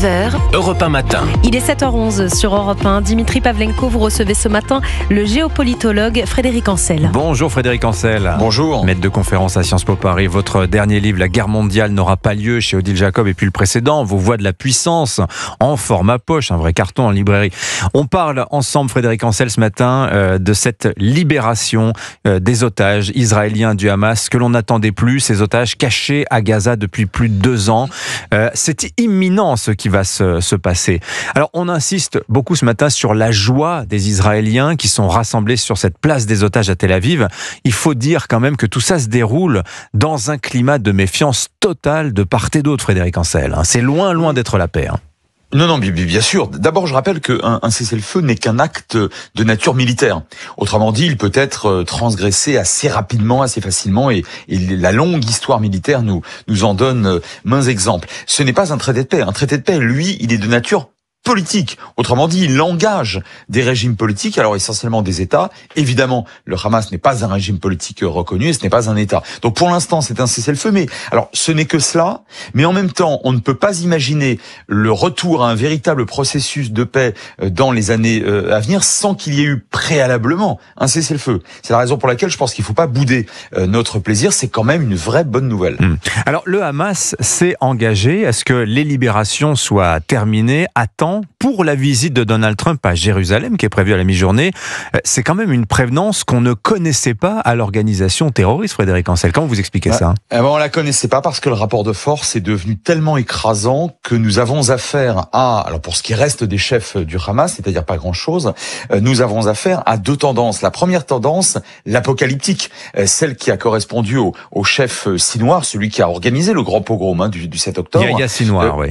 9h, Europe 1 matin. Il est 7h11 sur Europe 1. Dimitri Pavlenko, vous recevez ce matin le géopolitologue Frédéric Ancel. Bonjour Frédéric Ancel. Bonjour. Maître de conférence à Sciences Po Paris. Votre dernier livre, La guerre mondiale n'aura pas lieu, chez Odile Jacob, et puis le précédent, Vos voix de la puissance, en format poche, un vrai carton en librairie. On parle ensemble, Frédéric Ancel, ce matin, de cette libération des otages israéliens du Hamas, que l'on n'attendait plus, ces otages cachés à Gaza depuis plus de 2 ans. C'est imminent ce qui va se passer. Alors on insiste beaucoup ce matin sur la joie des Israéliens qui sont rassemblés sur cette place des otages à Tel Aviv. Il faut dire quand même que tout ça se déroule dans un climat de méfiance totale de part et d'autre, Frédéric Ancel. C'est loin d'être la paix. Non, bien sûr. D'abord, je rappelle qu'un cessez-le-feu n'est qu'un acte de nature militaire. Autrement dit, il peut être transgressé assez rapidement, assez facilement, et la longue histoire militaire nous en donne maints exemples. Ce n'est pas un traité de paix. Un traité de paix, lui, il est de nature politique. Autrement dit, il engage des régimes politiques, alors essentiellement des États. Évidemment, le Hamas n'est pas un régime politique reconnu et ce n'est pas un État. Donc pour l'instant, c'est un cessez-le-feu, mais alors ce n'est que cela, mais en même temps, on ne peut pas imaginer le retour à un véritable processus de paix dans les années à venir sans qu'il y ait eu préalablement un cessez-le-feu. C'est la raison pour laquelle je pense qu'il ne faut pas bouder notre plaisir, c'est quand même une vraie bonne nouvelle. Alors le Hamas s'est engagé à ce que les libérations soient terminées à temps pour la visite de Donald Trump à Jérusalem, qui est prévue à la mi-journée. C'est quand même une prévenance qu'on ne connaissait pas à l'organisation terroriste, Frédéric Ancel. Comment vous expliquez ça ? On la connaissait pas parce que le rapport de force est devenu tellement écrasant que nous avons affaire alors pour ce qui reste des chefs du Hamas, c'est-à-dire pas grand-chose, nous avons affaire à 2 tendances. La première tendance, l'apocalyptique, celle qui a correspondu au chef Sinwar, celui qui a organisé le grand pogrom du 7 octobre. Yahya Sinwar, oui.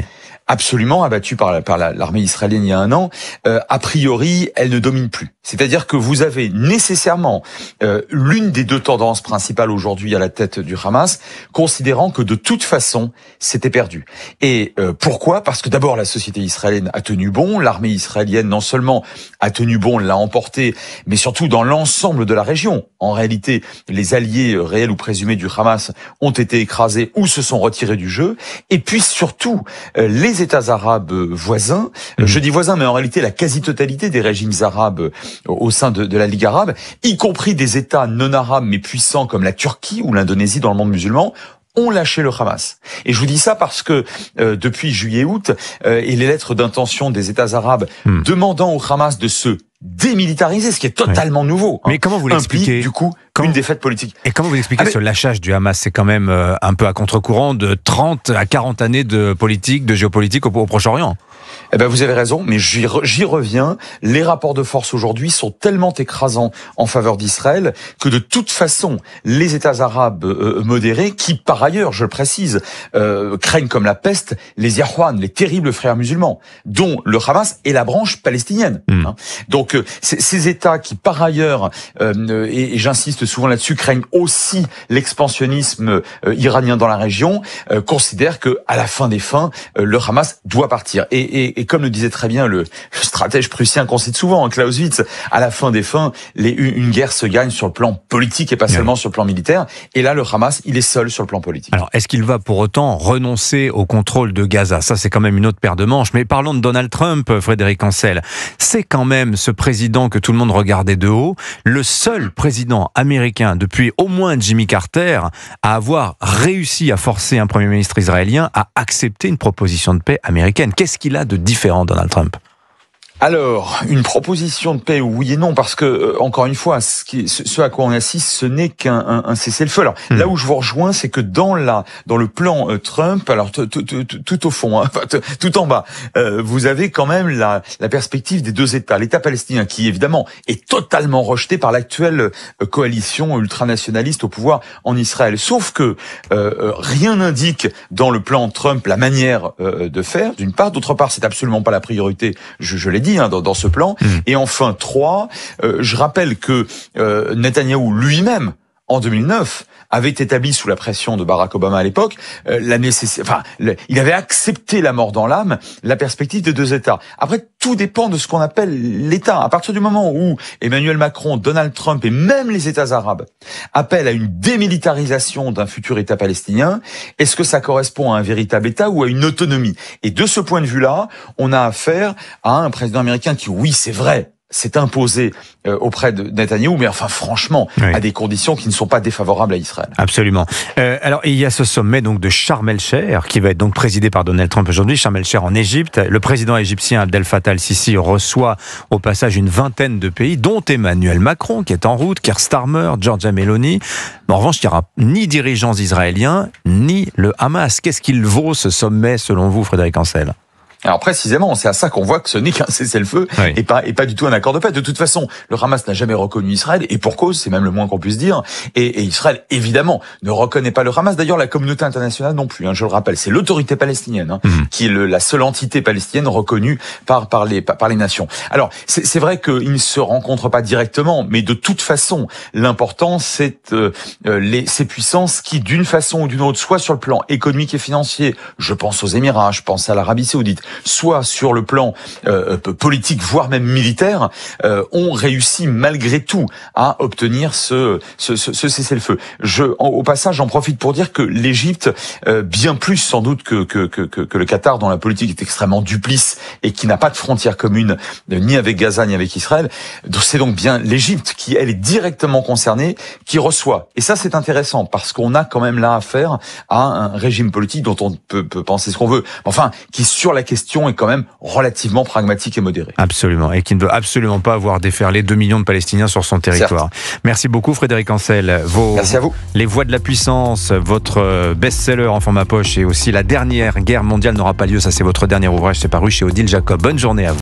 Absolument, abattue par l'armée israélienne il y a 1 an, a priori, elle ne domine plus. C'est-à-dire que vous avez nécessairement l'une des 2 tendances principales aujourd'hui à la tête du Hamas, considérant que de toute façon, c'était perdu. Et pourquoi ? Parce que d'abord, la société israélienne a tenu bon, l'armée israélienne non seulement a tenu bon, l'a emporté, mais surtout dans l'ensemble de la région. En réalité, les alliés réels ou présumés du Hamas ont été écrasés ou se sont retirés du jeu. Et puis surtout, les États arabes voisins, je dis voisins, mais en réalité la quasi-totalité des régimes arabes au sein de la Ligue arabe, y compris des États non arabes mais puissants comme la Turquie ou l'Indonésie dans le monde musulman, ont lâché le Hamas. Et je vous dis ça parce que depuis juillet-août, et les lettres d'intention des États arabes demandant au Hamas de se démilitariser, ce qui est totalement nouveau. Mais comment vous l'expliquez ? Du coup, une défaite politique. Et comment vous expliquez ce lâchage du Hamas ? C'est quand même un peu à contre-courant de 30 à 40 années de politique, de géopolitique au Proche-Orient. Vous avez raison, mais j'y reviens. Les rapports de force aujourd'hui sont tellement écrasants en faveur d'Israël que de toute façon, les États arabes modérés, qui par ailleurs, je le précise, craignent comme la peste les Ikhwan, les terribles frères musulmans, dont le Hamas est la branche palestinienne. Donc ces États qui par ailleurs, et j'insiste souvent là-dessus, craignent aussi l'expansionnisme iranien dans la région, considèrent que à la fin des fins, le Hamas doit partir. Et comme le disait très bien le stratège prussien qu'on cite souvent, Clausewitz, à la fin des fins, une guerre se gagne sur le plan politique et pas seulement sur le plan militaire. Et là, le Hamas, il est seul sur le plan politique. Alors, est-ce qu'il va pour autant renoncer au contrôle de Gaza ? Ça, c'est quand même une autre paire de manches. Mais parlons de Donald Trump, Frédéric Ancel. C'est quand même ce président que tout le monde regardait de haut, le seul président américain depuis au moins Jimmy Carter à avoir réussi à forcer un premier ministre israélien à accepter une proposition de paix américaine. Qu'est-ce qu'il a de différent, Donald Trump ? Alors, une proposition de paix, oui et non, parce que, encore une fois, ce à quoi on assiste, ce n'est qu'un cessez-le-feu. Alors, là où je vous rejoins, c'est que dans le plan Trump, alors tout au fond, tout en bas, vous avez quand même la perspective des 2 États. L'État palestinien, qui évidemment est totalement rejeté par l'actuelle coalition ultranationaliste au pouvoir en Israël. Sauf que rien n'indique dans le plan Trump la manière de faire, d'une part. D'autre part, c'est absolument pas la priorité, je l'ai dit, dans ce plan. Et enfin, 3, je rappelle que Netanyahou lui-même en 2009, avait établi sous la pression de Barack Obama à l'époque il avait accepté la mort dans l'âme, la perspective de 2 États. Après, tout dépend de ce qu'on appelle l'État. À partir du moment où Emmanuel Macron, Donald Trump et même les États arabes appellent à une démilitarisation d'un futur État palestinien, est-ce que ça correspond à un véritable État ou à une autonomie? Et de ce point de vue-là, on a affaire à un président américain qui, oui, c'est vrai, s'est imposé auprès de Netanyahou, mais enfin franchement, à des conditions qui ne sont pas défavorables à Israël. Absolument. Alors, il y a ce sommet donc de Sharm el-Sheikh qui va être donc présidé par Donald Trump aujourd'hui, Sharm el-Sheikh en Égypte. Le président égyptien Abdel Fattah el-Sisi reçoit au passage une vingtaine de pays, dont Emmanuel Macron qui est en route, Keir Starmer, Giorgia Meloni. Mais en revanche, il n'y aura ni dirigeants israéliens, ni le Hamas. Qu'est-ce qu'il vaut ce sommet selon vous, Frédéric Ancel ? Alors précisément, c'est à ça qu'on voit que ce n'est qu'un cessez-le-feu et pas du tout un accord de paix. De toute façon, le Hamas n'a jamais reconnu Israël, et pour cause, c'est même le moins qu'on puisse dire. Et Israël, évidemment, ne reconnaît pas le Hamas. D'ailleurs, la communauté internationale non plus. Je le rappelle, c'est l'autorité palestinienne qui est la seule entité palestinienne reconnue par les nations. Alors, c'est vrai qu'ils ne se rencontrent pas directement, mais de toute façon, l'important, c'est ces puissances qui, d'une façon ou d'une autre, soit sur le plan économique et financier, je pense aux Émirats, je pense à l'Arabie Saoudite, soit sur le plan politique, voire même militaire, ont réussi malgré tout à obtenir ce cessez-le-feu. Au passage, j'en profite pour dire que l'Égypte, bien plus sans doute que le Qatar, dont la politique est extrêmement duplice et qui n'a pas de frontières communes ni avec Gaza ni avec Israël, c'est donc bien l'Égypte qui, elle, est directement concernée, qui reçoit. Et ça, c'est intéressant parce qu'on a quand même là affaire à un régime politique dont on peut penser ce qu'on veut, enfin, qui sur la question est quand même relativement pragmatique et modérée. Absolument, et qui ne veut absolument pas voir déferler 2 millions de Palestiniens sur son territoire. Certes. Merci beaucoup Frédéric Ancel. Merci à vous. Les Voix de la puissance, votre best-seller en format poche, et aussi La dernière guerre mondiale n'aura pas lieu, ça c'est votre dernier ouvrage, c'est paru chez Odile Jacob. Bonne journée à vous.